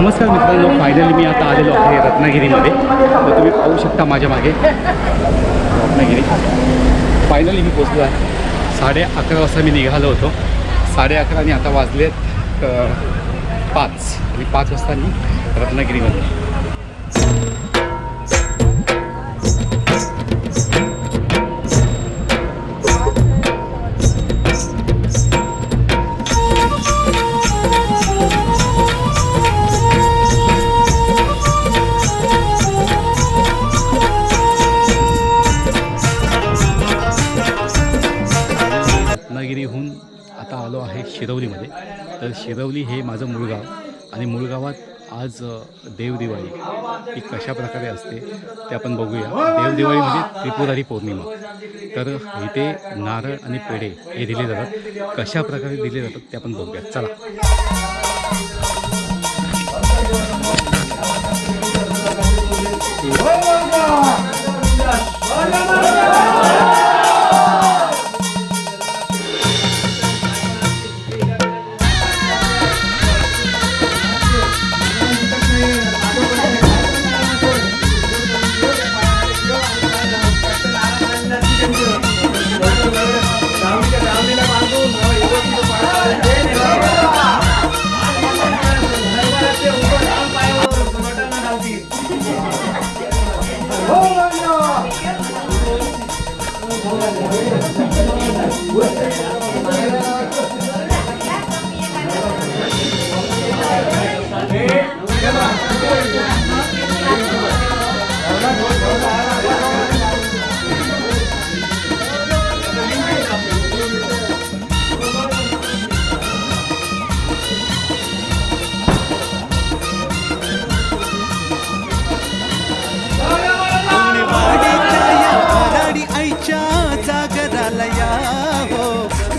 नमस्कार मित्रांनो, फायनली मी आता आलेलो आहे रत्नागिरीमध्ये. तर तुम्ही पाहू शकता माझ्या मागे रत्नागिरी. फायनली मी पोचलो आहे. 11:30 वाजता मी निघालो होतो. 11:30 आणि आता वाजलेत 5 आणि 5 वाजता मी रत्नागिरीमध्ये. रत्नागिरीहून आता आलो आहे शिरवलीमध्ये. तर शिरवली हे माझं मूळ गाव आणि मूळ गावात आज देवदिवाळी ही कशा प्रकारे असते ते आपण बघूया. देवदिवाळी म्हणजे त्रिपुरारी पौर्णिमा. तर इथे नारळ आणि पेढे हे दिले जातात. कशा प्रकारे दिले जातात ते आपण बघूया. चला.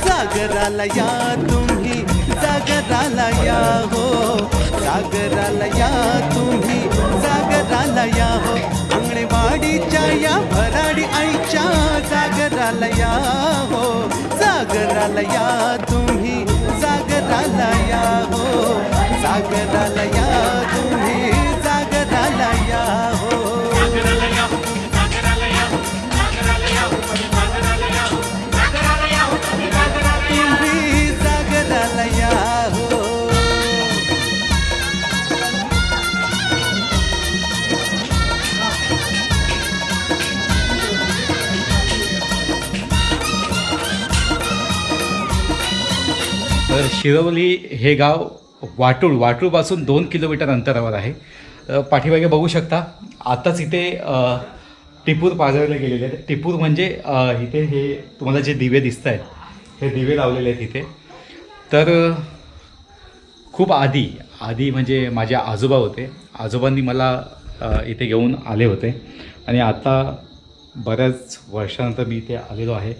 जागराला या तुम्ही, जागराला या हो, जागराला या तुम्ही, जागराला या हो. अंगणवाडीच्या या भराडी आईच्या जागराला या हो, जागराला या तुम्ही, जागराला या हो, जागराला या तुम्ही, जागराला या हो. तर शिरवली हे गाव वाटूळपासून 2 किलोमीटर अंतरावर आहे. पाठीमागे बघू शकता. आताच इथे टिपूर पाजळले गेलेले आहेत. टिपूर म्हणजे इथे हे तुम्हाला जे दिवे दिसत आहेत हे दिवे लावलेले आहेत इथे. तर खूप आधी म्हणजे माझे आजोबा होते. आजोबांनी मला इथे घेऊन आले होते आणि आता बऱ्याच वर्षानंतर मी इथे आलेलो आहे.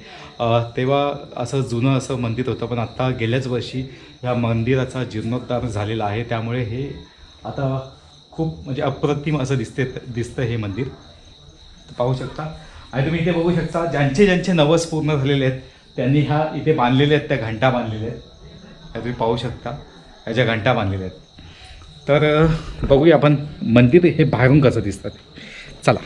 तेव्हा असं जुनं असं मंदिर होतं, पण आत्ता गेल्याच वर्षी ह्या मंदिराचा जीर्णोद्धार झालेला आहे. त्यामुळे हे आता खूप म्हणजे अप्रतिम असं दिसतं हे मंदिर. पाहू शकता. आणि तुम्ही इथे बघू शकता ज्यांचे नवस पूर्ण झालेले आहेत त्यांनी ह्या इथे बांधलेले आहेत, त्या घंटा बांधलेल्या आहेत. तुम्ही पाहू शकता ह्याच्या घंटा बांधलेल्या आहेत. तर बघूया आपण मंदिर हे बाहेरून कसं दिसतं. चला.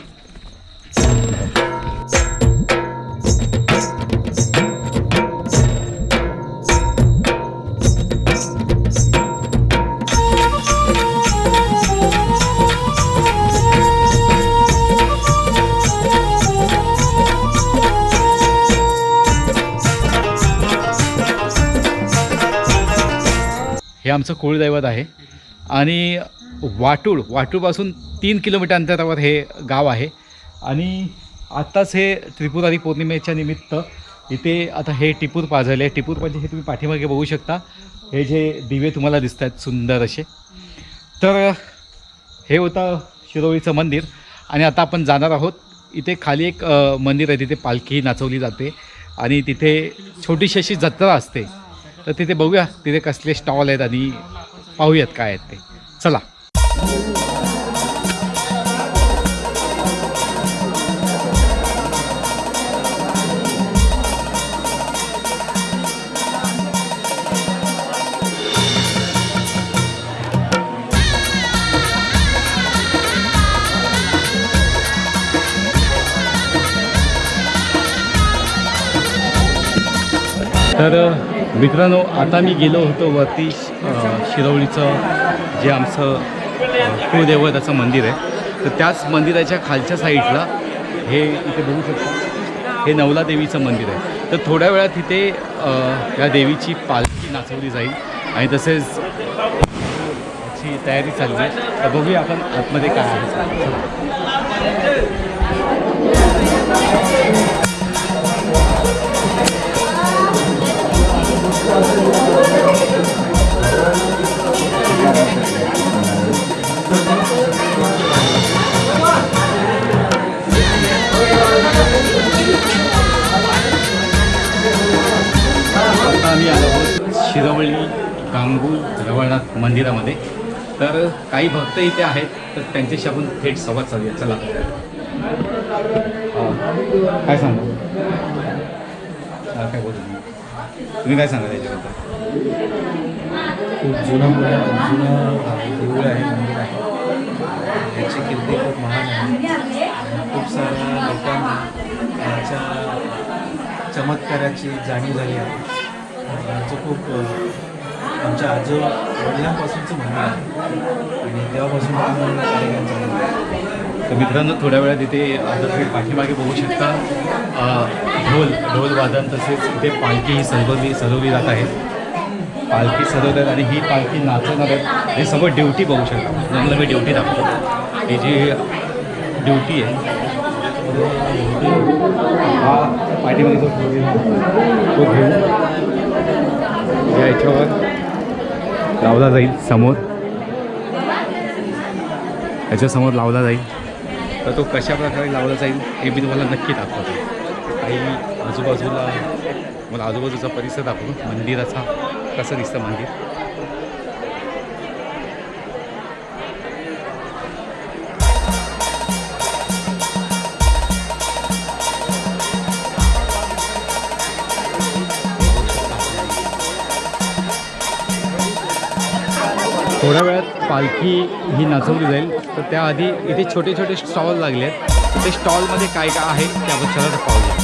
हे आमचं कुळदैवत आहे आणि वाटूळपासून 3 किलोमीटर अंतरावर हे गाव आहे. आणि आत्ताच हे त्रिपुरारी पौर्णिमेच्या निमित्त इथे आता हे टिपूर पाजळले. टिपूर म्हणजे हे तुम्ही पाठीमागे बघू शकता. हे जे दिवे तुम्हाला दिसत आहेत सुंदर असे. तर हे होतं शिरवलीचं मंदिर. आणि आता आपण जाणार आहोत. इथे खाली एक मंदिर आहे, तिथे पालखी नाचवली जाते आणि तिथे छोटीशी अशी जत्रा असते. तर तिथे बघूया तिथे कसले स्टॉल आहेत आणि पाहूयात काय आहेत ते. चला. तर मित्रांनो, आता मी गेलो होतो वरती शिरवलीचं जे आमचं कुळदैवताचं मंदिर आहे, तर त्याच मंदिराच्या खालच्या साईडला हे इथे बघू शकता, हे नवला देवीचं मंदिर आहे. तर थोड्या वेळात तिथे या देवीची पालखी नाचवली जाईल आणि तसेच याची तयारी चालली आहे. तर बघूया आपण आतमध्ये काय आहे. आता आम्ही आलो आहोत शिरवली गांगूळ रवळनाथ मंदिरामध्ये. तर काही भक्त इथे आहेत, तर त्यांच्याशी आपण थेट संवाद चालूया. चला, काय सांगा, काय बोलू तुम्ही, काय सांगा त्याच्याबद्दल? खूप जुनं देऊळ आहे, मंदिर आहे. याची कीर्ती खूप महान आहे. खूप साऱ्या लोकांना याच्या चमत्काराची जाणीव झाली आहे. याचं खूप आमच्या वडिलांपासूनचं मंदिर आहे आणि तेव्हापासून कार्यक्रम चालू आहे. तर मित्रांनो, थोड्या वेळात इथे आता तुम्ही पाठीमागे बघू शकता ढोल वादन, तसेच इथे पालखी ही सजवली जात आहे. पालखी सजवतात आणि ही पालखी नाचवणार आहेत. हे समोर ड्युटी बघू शकता. तुम्हाला मी ड्युटी दाखवतो. ही जी ड्युटी आहे, हा पाठीमागे जो तो घेऊन याच्यावर लावला जाईल. याच्यासमोर लावला जाईल. तर तो कशा प्रकारे लावला जाईल हे मी तुम्हाला नक्की दाखवतो. काही आजूबाजूला मला आजूबाजूचा परिसर दाखवतो, मंदिराचा कसं दिसतं मंदिर. थोड्या वेळात पालखी ही नाचवली जाईल. तर त्याआधी इथे छोटे छोटे स्टॉल लागले आहेत. ते स्टॉलमध्ये काय काय आहे त्याबद्दल चला पाहूया.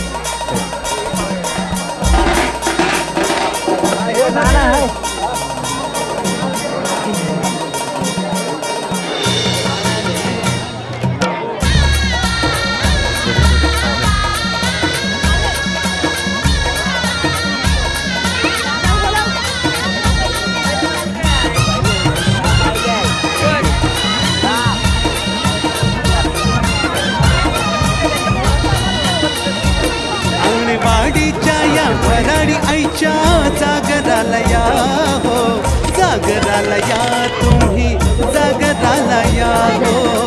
अंगणवाडीच्या या भराडी आईच्या जागराला या हो, जागराला या तुम्ही, जागराला या हो.